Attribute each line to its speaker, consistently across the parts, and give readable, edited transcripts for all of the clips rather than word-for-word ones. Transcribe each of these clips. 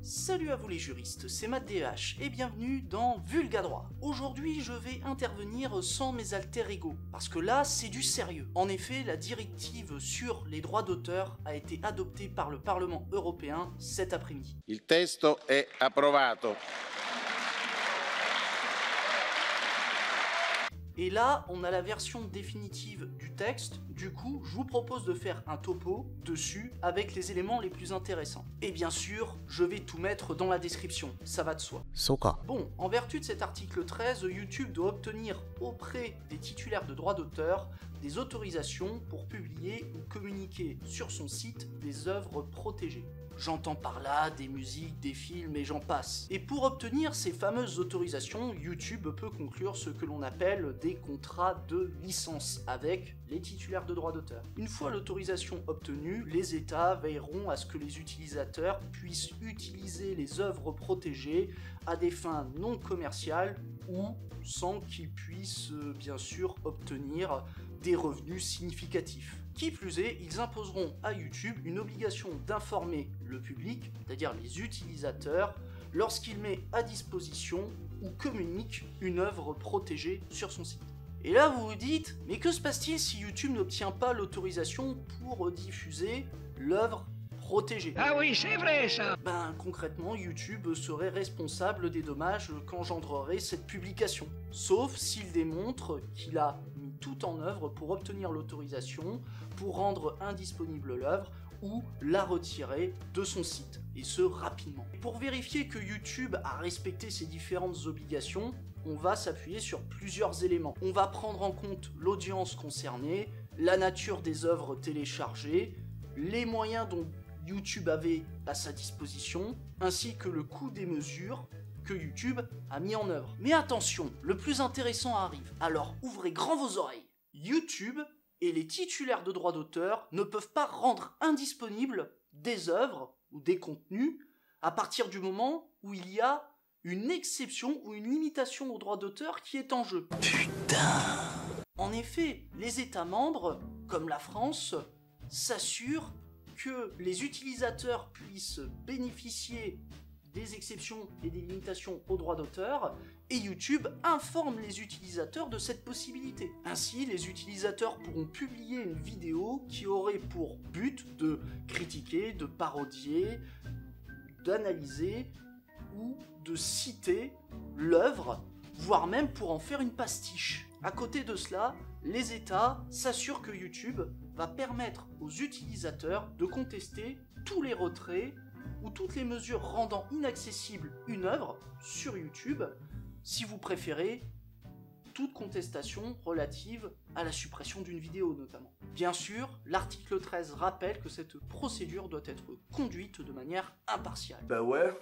Speaker 1: Salut à vous les juristes, c'est Matt DH et bienvenue dans Vulgadroit. Aujourd'hui je vais intervenir sans mes alter ego, parce que là c'est du sérieux. En effet, la directive sur les droits d'auteur a été adoptée par le Parlement européen cet après-midi.
Speaker 2: Il testo è approvato.
Speaker 1: Et là, on a la version définitive du texte, du coup, je vous propose de faire un topo dessus avec les éléments les plus intéressants. Et bien sûr, je vais tout mettre dans la description, ça va de soi. Bon, en vertu de cet article 13, YouTube doit obtenir auprès des titulaires de droits d'auteur des autorisations pour publier ou communiquer sur son site des œuvres protégées. J'entends par là des musiques, des films et j'en passe. Et pour obtenir ces fameuses autorisations, YouTube peut conclure ce que l'on appelle des contrats de licence avec les titulaires de droits d'auteur. Une fois l'autorisation obtenue, les États veilleront à ce que les utilisateurs puissent utiliser les œuvres protégées à des fins non commerciales ou sans qu'ils puissent bien sûr obtenir des revenus significatifs. Qui plus est, ils imposeront à YouTube une obligation d'informer le public, c'est-à-dire les utilisateurs, lorsqu'il met à disposition ou communique une œuvre protégée sur son site. Et là vous vous dites, mais que se passe-t-il si YouTube n'obtient pas l'autorisation pour diffuser l'œuvre protégée?
Speaker 3: Ah oui, c'est vrai ça!
Speaker 1: Ben concrètement, YouTube serait responsable des dommages qu'engendrerait cette publication. Sauf s'il démontre qu'il a mis tout en œuvre pour obtenir l'autorisation, pour rendre indisponible l'œuvre ou la retirer de son site, et ce rapidement. Pour vérifier que YouTube a respecté ses différentes obligations, on va s'appuyer sur plusieurs éléments. On va prendre en compte l'audience concernée, la nature des œuvres téléchargées, les moyens dont YouTube avait à sa disposition, ainsi que le coût des mesures que YouTube a mis en œuvre. Mais attention, le plus intéressant arrive, alors ouvrez grand vos oreilles. YouTube et les titulaires de droits d'auteur ne peuvent pas rendre indisponibles des œuvres ou des contenus à partir du moment où il y a une exception ou une limitation aux droits d'auteur qui est en jeu. Putain! En effet, les États membres, comme la France, s'assurent que les utilisateurs puissent bénéficier des exceptions et des limitations aux droits d'auteur, et YouTube informe les utilisateurs de cette possibilité. Ainsi, les utilisateurs pourront publier une vidéo qui aurait pour but de critiquer, de parodier, d'analyser ou de citer l'œuvre, voire même pour en faire une pastiche. À côté de cela, les États s'assurent que YouTube va permettre aux utilisateurs de contester tous les retraits ou toutes les mesures rendant inaccessible une œuvre sur YouTube, si vous préférez, toute contestation relative à la suppression d'une vidéo notamment. Bien sûr, l'article 13 rappelle que cette procédure doit être conduite de manière impartiale.
Speaker 4: Bah ouais,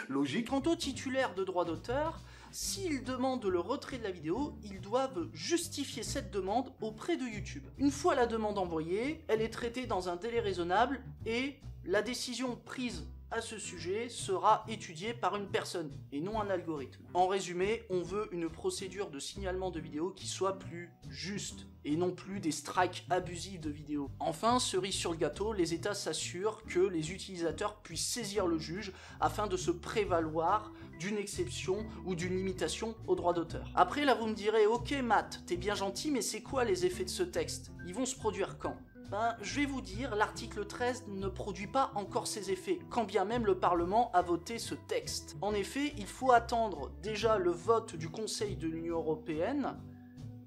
Speaker 4: logique.
Speaker 1: Quant aux titulaires de droits d'auteur, s'ils demandent le retrait de la vidéo, ils doivent justifier cette demande auprès de YouTube. Une fois la demande envoyée, elle est traitée dans un délai raisonnable et la décision prise à ce sujet sera étudiée par une personne et non un algorithme. En résumé, on veut une procédure de signalement de vidéo qui soit plus juste et non plus des strikes abusifs de vidéos. Enfin, cerise sur le gâteau, les États s'assurent que les utilisateurs puissent saisir le juge afin de se prévaloir d'une exception ou d'une limitation aux droits d'auteur. Après là vous me direz, ok Matt, t'es bien gentil, mais c'est quoi les effets de ce texte? Ils vont se produire quand? Ben, je vais vous dire, l'article 13 ne produit pas encore ses effets, quand bien même le Parlement a voté ce texte. En effet, il faut attendre déjà le vote du Conseil de l'Union européenne,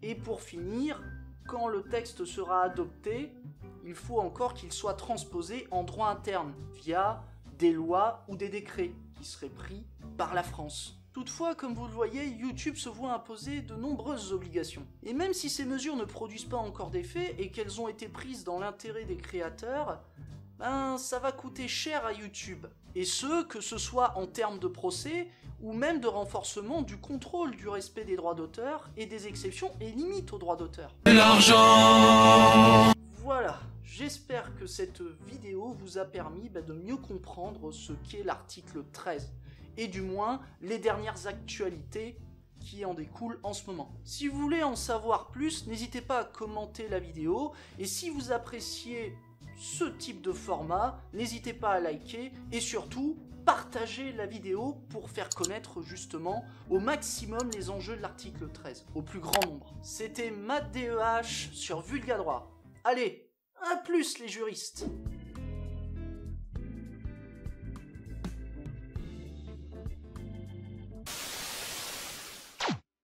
Speaker 1: et pour finir, quand le texte sera adopté, il faut encore qu'il soit transposé en droit interne, via des lois ou des décrets, qui seraient pris par la France. Toutefois, comme vous le voyez, YouTube se voit imposer de nombreuses obligations. Et même si ces mesures ne produisent pas encore d'effet et qu'elles ont été prises dans l'intérêt des créateurs, ben ça va coûter cher à YouTube. Et ce, que ce soit en termes de procès ou même de renforcement du contrôle du respect des droits d'auteur et des exceptions et limites aux droits d'auteur. L'argent! Voilà. J'espère que cette vidéo vous a permis de mieux comprendre ce qu'est l'article 13. Et du moins les dernières actualités qui en découlent en ce moment. Si vous voulez en savoir plus, n'hésitez pas à commenter la vidéo, et si vous appréciez ce type de format, n'hésitez pas à liker, et surtout, partager la vidéo pour faire connaître justement au maximum les enjeux de l'article 13, au plus grand nombre. C'était Matt DEH sur Vulga Droit. Allez, à plus les juristes!